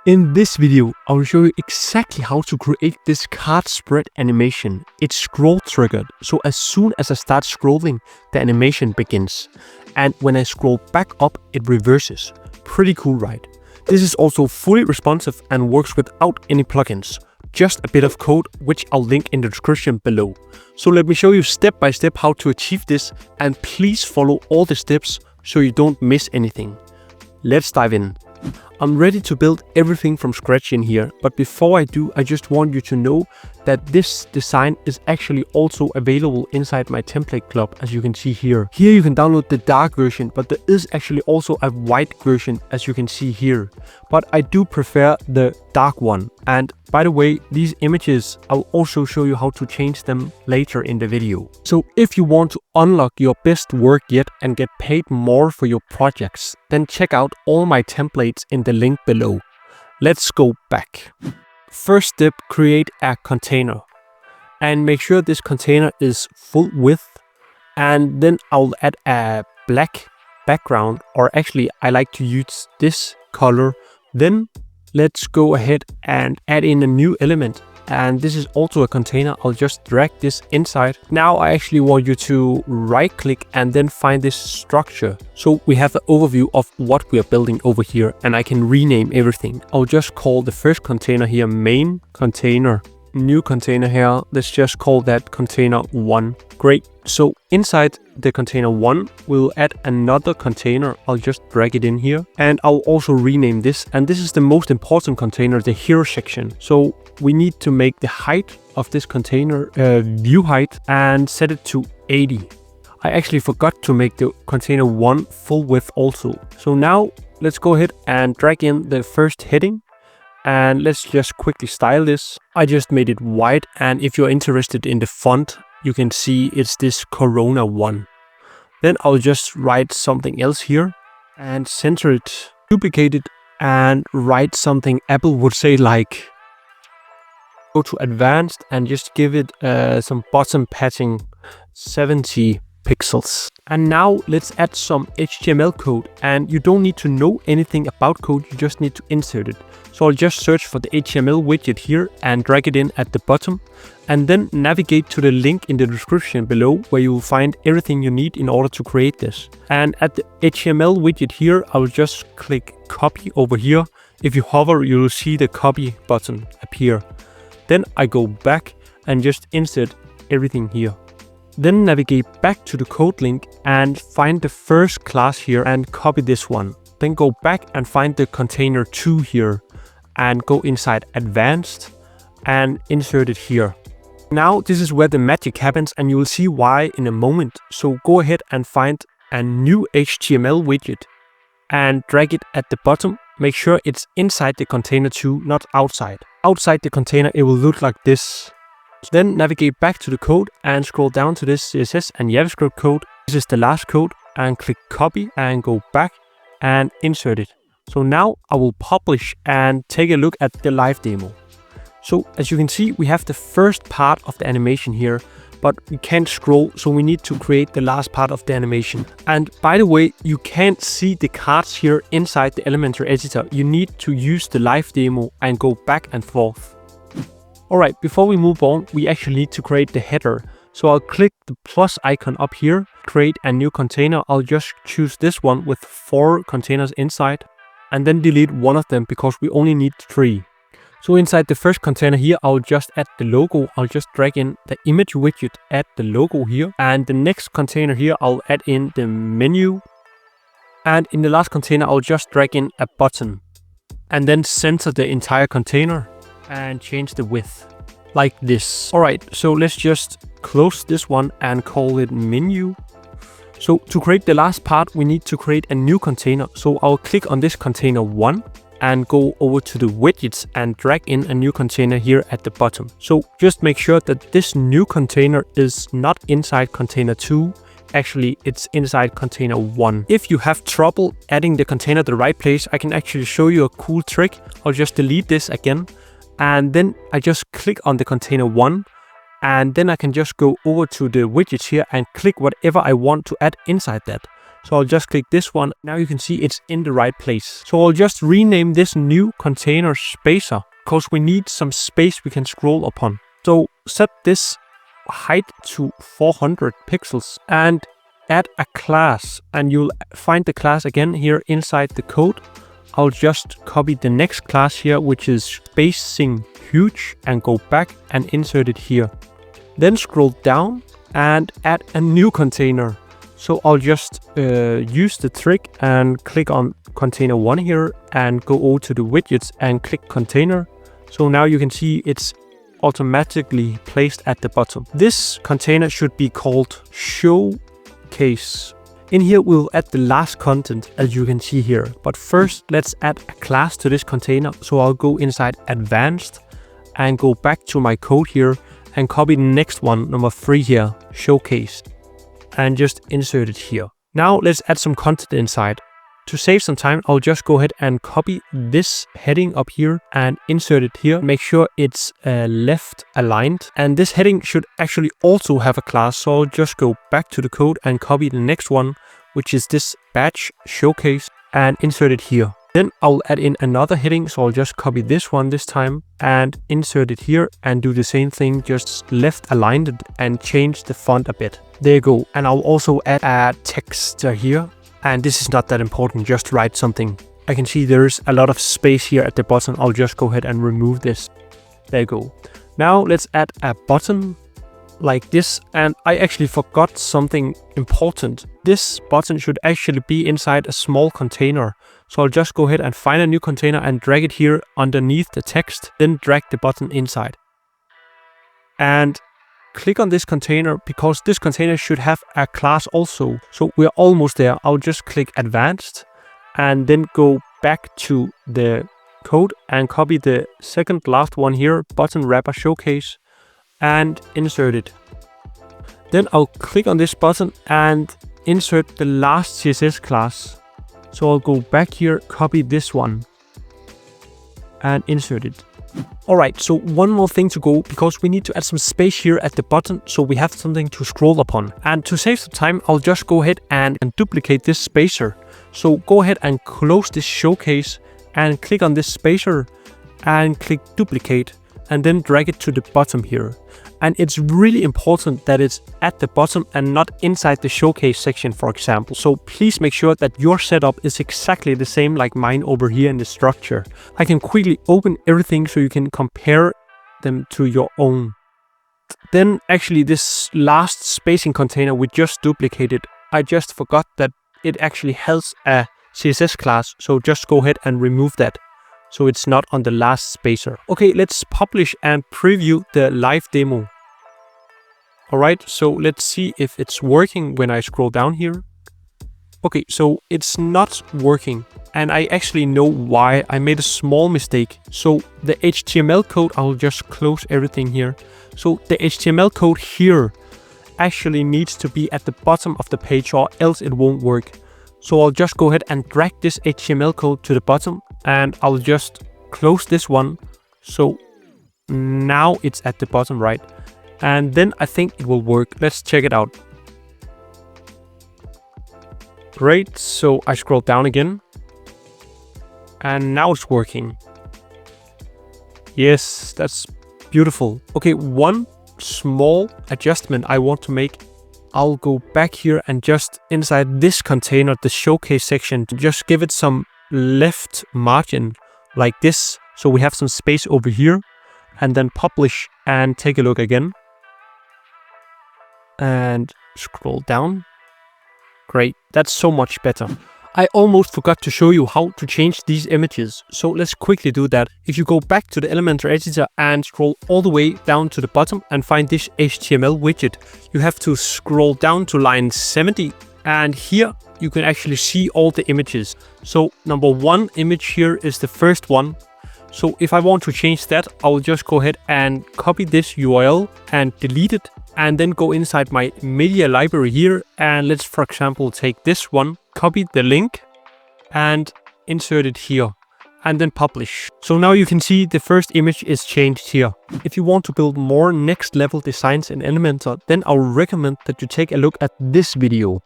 In this video, I will show you exactly how to create this card spread animation. It's scroll triggered, so as soon as I start scrolling, the animation begins. And when I scroll back up, it reverses. Pretty cool, right? This is also fully responsive and works without any plugins. Just a bit of code, which I'll link in the description below. So let me show you step by step how to achieve this, and please follow all the steps so you don't miss anything. Let's dive in. I'm ready to build everything from scratch in here, but before I do, I just want you to know that this design is actually also available inside my template club, as you can see here. Here you can download the dark version, but there is actually also a white version, as you can see here. But I do prefer the dark one. And by the way, these images, I'll also show you how to change them later in the video. So if you want to unlock your best work yet and get paid more for your projects, then check out all my templates in the link below. Let's go back. First step, create a container and make sure this container is full width, and then I'll add a black background, or actually I like to use this color. Then let's go ahead and add in a new element, and this is also a container. I'll just drag this inside. Now I actually want you to right click and then find this structure. So we have the overview of what we are building over here, and I can rename everything. I'll just call the first container here main container. New container here, let's just call that container 1. Great. So inside the container 1, we'll add another container. I'll just drag it in here, and I'll also rename this. And this is the most important container, the hero section. So we need to make the height of this container view height and set it to 80. I actually forgot to make the container 1 full width also. So now let's go ahead and drag in the first heading. And let's just quickly style this. I just made it white, and if you're interested in the font, you can see it's this Corona 1. Then I'll just write something else here and center it, duplicate it, and write something Apple would say, like go to advanced and just give it some bottom padding 70 pixels. And now let's add some HTML code, and you don't need to know anything about code, you just need to insert it. So I'll just search for the HTML widget here and drag it in at the bottom, and then navigate to the link in the description below where you will find everything you need in order to create this. And at the HTML widget here, I will just click copy over here. If you hover, you will see the copy button appear. Then I go back and just insert everything here. Then navigate back to the code link and find the first class here and copy this one. Then go back and find the container 2 here and go inside advanced and insert it here. Now this is where the magic happens, and you will see why in a moment. So go ahead and find a new HTML widget and drag it at the bottom. Make sure it's inside the container 2, not outside. Outside the container, it will look like this. Then navigate back to the code and scroll down to this CSS and JavaScript code. This is the last code, and click copy and go back and insert it. So now I will publish and take a look at the live demo. So as you can see, we have the first part of the animation here, but we can't scroll, so we need to create the last part of the animation. And by the way, you can't see the cards here inside the Elementor editor. You need to use the live demo and go back and forth. Alright, before we move on, we actually need to create the header. So I'll click the plus icon up here, create a new container. I'll just choose this one with 4 containers inside, and then delete one of them because we only need 3. So inside the first container here, I'll just add the logo. I'll just drag in the image widget, add the logo here. And the next container here, I'll add in the menu. And in the last container, I'll just drag in a button. And then center the entire container and change the width like this. Alright, so let's just close this one and call it menu. So to create the last part, we need to create a new container. So I'll click on this container 1 and go over to the widgets and drag in a new container here at the bottom. So just make sure that this new container is not inside container 2. Actually, it's inside container 1. If you have trouble adding the container to the right place, I can actually show you a cool trick. I'll just delete this again, and then I just click on the container 1, and then I can just go over to the widgets here and click whatever I want to add inside that. So I'll just click this one. Now you can see it's in the right place. So I'll just rename this new container spacer because we need some space we can scroll upon. So set this height to 400 pixels and add a class, and you'll find the class again here inside the code. I'll just copy the next class here, which is spacing huge, and go back and insert it here. Then scroll down and add a new container. So I'll just use the trick and click on container 1 here and go over to the widgets and click container. So now you can see it's automatically placed at the bottom. This container should be called showcase. In here we'll add the last content, as you can see here. But first let's add a class to this container. So I'll go inside advanced and go back to my code here and copy the next one, number 3 here, showcase, and just insert it here. Now let's add some content inside. To save some time, I'll just go ahead and copy this heading up here and insert it here. Make sure it's left aligned. And this heading should actually also have a class. So I'll just go back to the code and copy the next one, which is this badge showcase, and insert it here. Then I'll add in another heading. So I'll just copy this one this time and insert it here and do the same thing, just left aligned it and change the font a bit. There you go. And I'll also add a text here. And this is not that important, just write something. I can see there's a lot of space here at the bottom. I'll just go ahead and remove this. There you go. Now let's add a button like this. And I actually forgot something important. This button should actually be inside a small container. So I'll just go ahead and find a new container and drag it here underneath the text. Then drag the button inside. And click on this container because this container should have a class also. So we're almost there. I'll just click advanced and then go back to the code and copy the second last one here, button wrapper showcase, and insert it. Then I'll click on this button and insert the last CSS class. So I'll go back here, copy this one and insert it. Alright, so one more thing to go because we need to add some space here at the bottom so we have something to scroll upon. And to save some time, I'll just go ahead and duplicate this spacer. So go ahead and close this showcase and click on this spacer and click duplicate and then drag it to the bottom here. And it's really important that it's at the bottom and not inside the showcase section, for example. So please make sure that your setup is exactly the same like mine over here in the structure. I can quickly open everything so you can compare them to your own. Then actually this last spacing container we just duplicated, I just forgot that it actually has a CSS class. So just go ahead and remove that, so it's not on the last spacer. Okay, let's publish and preview the live demo. Alright, so let's see if it's working when I scroll down here. Okay, so it's not working. And I actually know why. I made a small mistake. So the HTML code, I'll just close everything here. So the HTML code here actually needs to be at the bottom of the page or else it won't work. So I'll just go ahead and drag this HTML code to the bottom and I'll just close this one. So now it's at the bottom, right? And then I think it will work. Let's check it out. Great, so I scroll down again. And now it's working. Yes, that's beautiful. Okay, one small adjustment I want to make. I'll go back here and just inside this container, the showcase section, just give it some left margin like this. So we have some space over here and then publish and take a look again. And scroll down. Great, that's so much better. I almost forgot to show you how to change these images, so let's quickly do that. If you go back to the Elementor editor and scroll all the way down to the bottom and find this HTML widget, you have to scroll down to line 70 and here you can actually see all the images. So number 1 image here is the first one. So if I want to change that, I'll just go ahead and copy this URL and delete it and then go inside my media library here. And let's, for example, take this one, copy the link and insert it here and then publish. So now you can see the first image is changed here. If you want to build more next level designs in Elementor, then I would recommend that you take a look at this video.